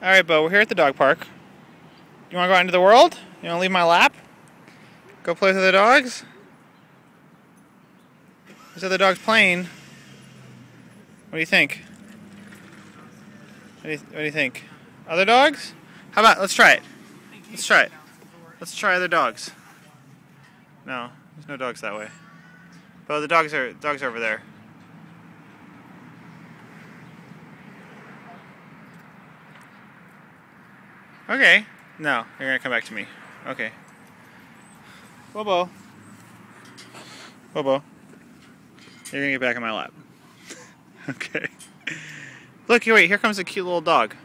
Alright, Beau, we're here at the dog park. You want to go out into the world? You want to leave my lap? Go play with other dogs? There's other dogs playing. What do you think? What do you think? Other dogs? How about, let's try it. Let's try it. Let's try other dogs. No, there's no dogs that way. Beau, the dogs are over there. Okay. No, you're gonna come back to me. Okay. Bobo. Bobo. You're gonna get back in my lap. Okay. Look, wait, here comes a cute little dog.